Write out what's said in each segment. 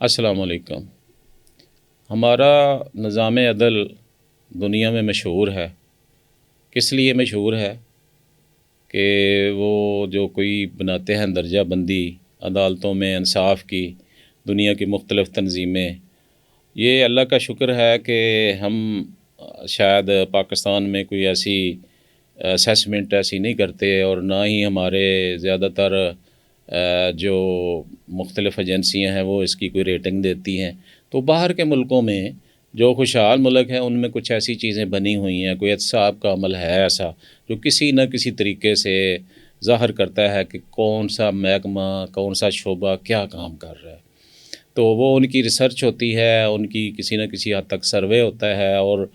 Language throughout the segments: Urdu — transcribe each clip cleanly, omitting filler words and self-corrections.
السلام علیکم۔ ہمارا نظام عدل دنیا میں مشہور ہے۔ کس لیے مشہور ہے کہ وہ جو کوئی بناتے ہیں درجہ بندی عدالتوں میں انصاف کی، دنیا کی مختلف تنظیمیں، یہ اللہ کا شکر ہے کہ ہم شاید پاکستان میں کوئی ایسی اسیسمنٹ ایسی نہیں کرتے، اور نہ ہی ہمارے زیادہ تر جو مختلف ایجنسیاں ہیں وہ اس کی کوئی ریٹنگ دیتی ہیں۔ تو باہر کے ملکوں میں جو خوشحال ملک ہیں ان میں کچھ ایسی چیزیں بنی ہوئی ہیں، کوئی احتساب کا عمل ہے ایسا جو کسی نہ کسی طریقے سے ظاہر کرتا ہے کہ کون سا محکمہ، کون سا شعبہ کیا کام کر رہا ہے۔ تو وہ ان کی ریسرچ ہوتی ہے، ان کی کسی نہ کسی حد تک سروے ہوتا ہے، اور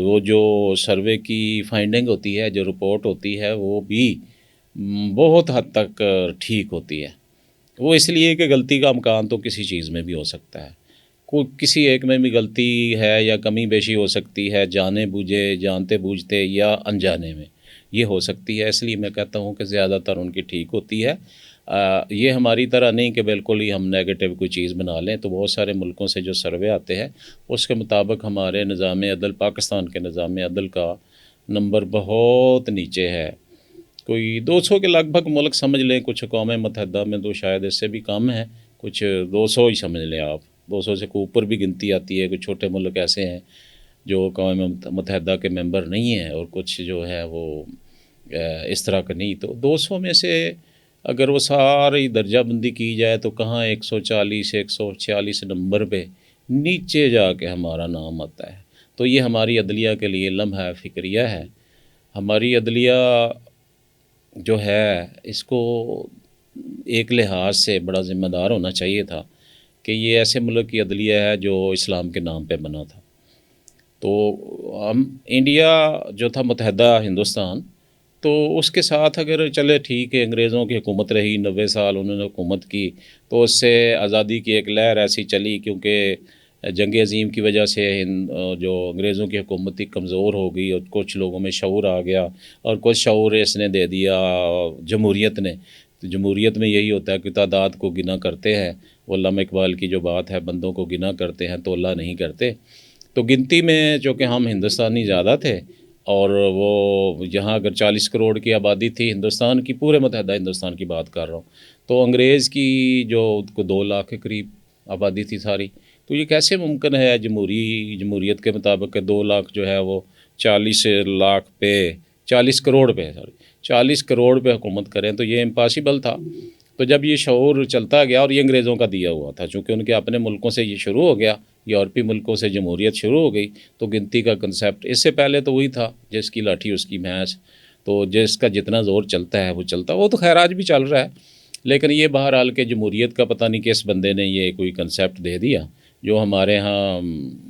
وہ جو سروے کی فائنڈنگ ہوتی ہے، جو رپورٹ ہوتی ہے، وہ بھی بہت حد تک ٹھیک ہوتی ہے۔ وہ اس لیے کہ غلطی کا امکان تو کسی چیز میں بھی ہو سکتا ہے، کوئی کسی ایک میں بھی غلطی ہے یا کمی بیشی ہو سکتی ہے، جانے بوجھے، جانتے بوجھتے یا انجانے میں یہ ہو سکتی ہے۔ اس لیے میں کہتا ہوں کہ زیادہ تر ان کی ٹھیک ہوتی ہے۔ یہ ہماری طرح نہیں کہ بالکل ہی ہم نیگیٹو کوئی چیز بنا لیں۔ تو بہت سارے ملکوں سے جو سروے آتے ہیں اس کے مطابق ہمارے نظام عدل، پاکستان کے نظام عدل کا نمبر بہت نیچے ہے۔ کوئی 200 کے لگ بھگ ملک سمجھ لیں، کچھ اقوام متحدہ میں تو شاید اس سے بھی کم ہے، کچھ 200 ہی سمجھ لیں آپ، 200 سے اوپر بھی گنتی آتی ہے۔ کچھ چھوٹے ملک ایسے ہیں جو اقوام متحدہ کے ممبر نہیں ہیں، اور کچھ جو ہے وہ اس طرح کا نہیں۔ تو 200 میں سے اگر وہ ساری درجہ بندی کی جائے تو کہاں 140 146 نمبر پہ نیچے جا کے ہمارا نام آتا ہے۔ تو یہ ہماری عدلیہ کے لیے لمحہ فکریہ ہے۔ ہماری عدلیہ جو ہے اس کو ایک لحاظ سے بڑا ذمہ دار ہونا چاہیے تھا کہ یہ ایسے ملک کی عدلیہ ہے جو اسلام کے نام پہ بنا تھا۔ تو ہم انڈیا جو تھا متحدہ ہندوستان، تو اس کے ساتھ اگر چلے ٹھیک ہے، انگریزوں کی حکومت رہی 90 سال انہوں نے حکومت کی، تو اس سے آزادی کی ایک لہر ایسی چلی، کیونکہ جنگ عظیم کی وجہ سے جو انگریزوں کی حکومت تھی کمزور ہو گئی، اور کچھ لوگوں میں شعور آ گیا، اور کچھ شعور اس نے دے دیا جمہوریت نے۔ تو جمہوریت میں یہی ہوتا ہے کہ تعداد کو گنا کرتے ہیں، وہ علامہ اقبال کی جو بات ہے، بندوں کو گنا کرتے ہیں تو اللہ نہیں کرتے۔ تو گنتی میں چونکہ ہم ہندوستانی زیادہ تھے، اور وہ یہاں اگر 40 کروڑ کی آبادی تھی ہندوستان کی، پورے متحدہ ہندوستان کی بات کر رہا ہوں، تو انگریز کی جو 2 لاکھ کے قریب آبادی تھی ساری، تو یہ کیسے ممکن ہے جمہوریت کے مطابق کہ 2 لاکھ جو ہے وہ 40 لاکھ پہ 40 کروڑ پہ 40 کروڑ پہ حکومت کریں؟ تو یہ امپاسبل تھا۔ تو جب یہ شعور چلتا گیا، اور یہ انگریزوں کا دیا ہوا تھا، چونکہ ان کے اپنے ملکوں سے یہ شروع ہو گیا، یورپی ملکوں سے جمہوریت شروع ہو گئی، تو گنتی کا کنسیپٹ اس سے پہلے تو وہی تھا، جس کی لاٹھی اس کی بھینس۔ تو جس کا جتنا زور چلتا ہے وہ چلتا، وہ تو خیر آج بھی چل رہا ہے، لیکن یہ بہرحال کہ جمہوریت کا پتہ نہیں کس بندے نے یہ کوئی کنسیپٹ دے دیا، جو ہمارے ہاں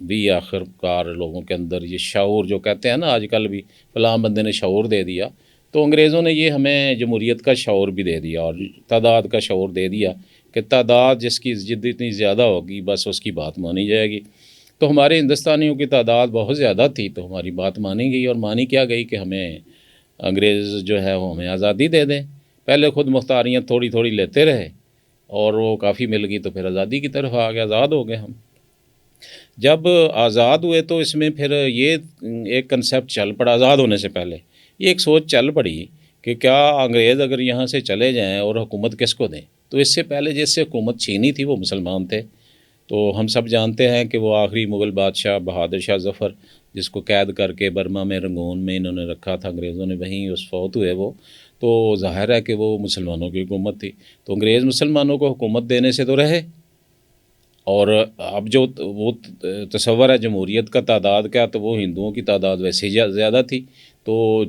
بھی آخر کار لوگوں کے اندر یہ شعور جو کہتے ہیں نا آج کل بھی، فلاں بندے نے شعور دے دیا، تو انگریزوں نے یہ ہمیں جمہوریت کا شعور بھی دے دیا، اور تعداد کا شعور دے دیا کہ تعداد جس کی جتنی زیادہ ہوگی بس اس کی بات مانی جائے گی۔ تو ہمارے ہندوستانیوں کی تعداد بہت زیادہ تھی، تو ہماری بات مانی گئی، اور مانی کیا گئی کہ ہمیں انگریز جو ہے وہ ہمیں آزادی دے دیں۔ پہلے خود مختاریاں تھوڑی تھوڑی لیتے رہے، اور وہ کافی مل گئی، تو پھر آزادی کی طرف آ گئے، آزاد ہو گئے ہم۔ جب آزاد ہوئے تو اس میں پھر یہ ایک کنسیپٹ چل پڑا، آزاد ہونے سے پہلے یہ ایک سوچ چل پڑی کہ کیا انگریز اگر یہاں سے چلے جائیں اور حکومت کس کو دیں؟ تو اس سے پہلے جس سے حکومت چھینی تھی وہ مسلمان تھے۔ تو ہم سب جانتے ہیں کہ وہ آخری مغل بادشاہ بہادر شاہ ظفر، جس کو قید کر کے برما میں رنگون میں انہوں نے رکھا تھا انگریزوں نے، وہیں اس فوت ہوئے وہ، تو ظاہر ہے کہ وہ مسلمانوں کی حکومت تھی، تو انگریز مسلمانوں کو حکومت دینے سے تو رہے۔ اور اب جو وہ تصور ہے جمہوریت کا تعداد کیا، تو وہ ہندوؤں کی تعداد ویسے ہی زیادہ تھی، تو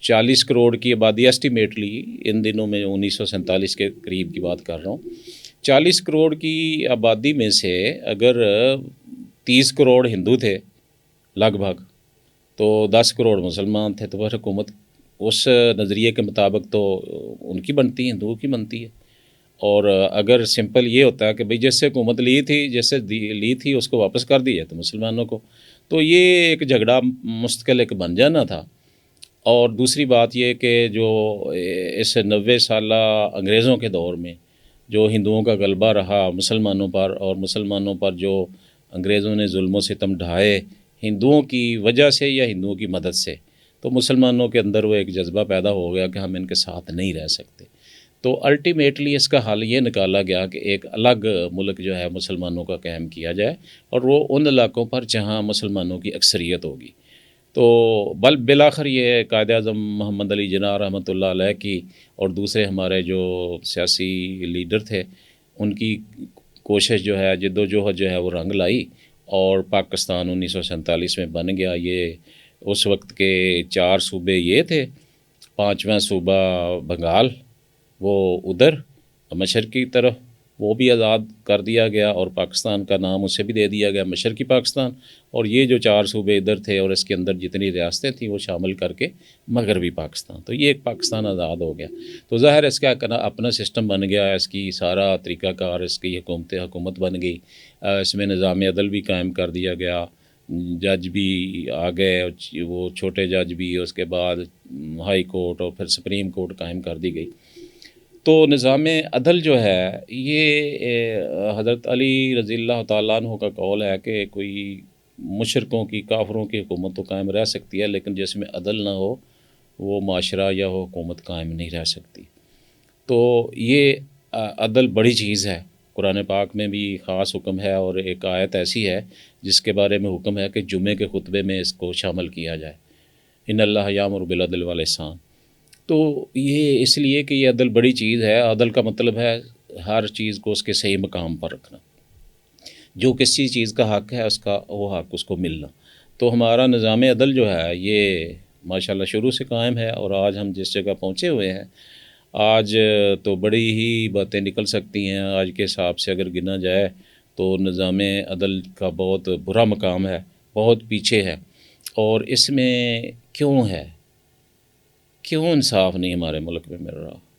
40 کروڑ کی آبادی اسٹیمیٹلی ان دنوں میں 1947 کے قریب کی بات کر رہا ہوں، 40 کروڑ کی آبادی میں سے اگر 30 کروڑ ہندو تھے لگ بھگ، تو 10 کروڑ مسلمان تھے، تو وہ حکومت اس نظریے کے مطابق تو ان کی بنتی ہے، ہندوؤں کی بنتی ہے۔ اور اگر سمپل یہ ہوتا ہے کہ بھئی جس سے حکومت لی تھی، جس سے لی تھی اس کو واپس کر دی ہے تو مسلمانوں کو، تو یہ ایک جھگڑا مستقل ایک بن جانا تھا۔ اور دوسری بات یہ کہ جو اس 90 سالہ انگریزوں کے دور میں جو ہندوؤں کا غلبہ رہا مسلمانوں پر، اور مسلمانوں پر جو انگریزوں نے ظلم و ستم ڈھائے ہندوؤں کی وجہ سے یا ہندوؤں کی مدد سے، تو مسلمانوں کے اندر وہ ایک جذبہ پیدا ہو گیا کہ ہم ان کے ساتھ نہیں رہ سکتے۔ تو الٹیمیٹلی اس کا حل یہ نکالا گیا کہ ایک الگ ملک جو ہے مسلمانوں کا قائم کیا جائے، اور وہ ان علاقوں پر جہاں مسلمانوں کی اکثریت ہوگی۔ تو بالآخر یہ قائد اعظم محمد علی جناح رحمۃ اللہ علیہ کی اور دوسرے ہمارے جو سیاسی لیڈر تھے ان کی کوشش جو ہے، جد و جہد جو ہے وہ رنگ لائی، اور پاکستان 1947 میں بن گیا۔ یہ اس وقت کے 4 صوبے یہ تھے، 5واں صوبہ بنگال، وہ ادھر مشرقی طرف، وہ بھی آزاد کر دیا گیا، اور پاکستان کا نام اسے بھی دے دیا گیا مشرقی پاکستان، اور یہ جو 4 صوبے ادھر تھے اور اس کے اندر جتنی ریاستیں تھیں وہ شامل کر کے مغربی پاکستان، تو یہ ایک پاکستان آزاد ہو گیا۔ تو ظاہر اس کا اپنا سسٹم بن گیا، اس کی سارا طریقہ کار، اس کی حکومت بن گئی، اس میں نظام عدل بھی قائم کر دیا گیا، جج بھی آ گئے، وہ چھوٹے جج بھی، اس کے بعد ہائی کورٹ اور پھر سپریم کورٹ قائم کر دی گئی۔ تو نظام عدل جو ہے یہ حضرت علی رضی اللہ تعالیٰ عنہ کا قول ہے کہ کوئی مشرکوں کی، کافروں کی حکومت تو قائم رہ سکتی ہے، لیکن جس میں عدل نہ ہو وہ معاشرہ یا وہ حکومت قائم نہیں رہ سکتی۔ تو یہ عدل بڑی چیز ہے، قرآن پاک میں بھی خاص حکم ہے، اور ایک آیت ایسی ہے جس کے بارے میں حکم ہے کہ جمعے کے خطبے میں اس کو شامل کیا جائے، ان اللہ یامر بالعدل والاحسان۔ تو یہ اس لیے کہ یہ عدل بڑی چیز ہے۔ عدل کا مطلب ہے ہر چیز کو اس کے صحیح مقام پر رکھنا، جو کسی چیز کا حق ہے اس کا وہ حق اس کو ملنا۔ تو ہمارا نظام عدل جو ہے یہ ماشاءاللہ شروع سے قائم ہے، اور آج ہم جس جگہ پہنچے ہوئے ہیں، آج تو بڑی ہی باتیں نکل سکتی ہیں۔ آج کے حساب سے اگر گنا جائے تو نظام عدل کا بہت برا مقام ہے، بہت پیچھے ہے، اور اس میں کیوں ہے، کیوں انصاف نہیں ہمارے ملک میں مل رہا؟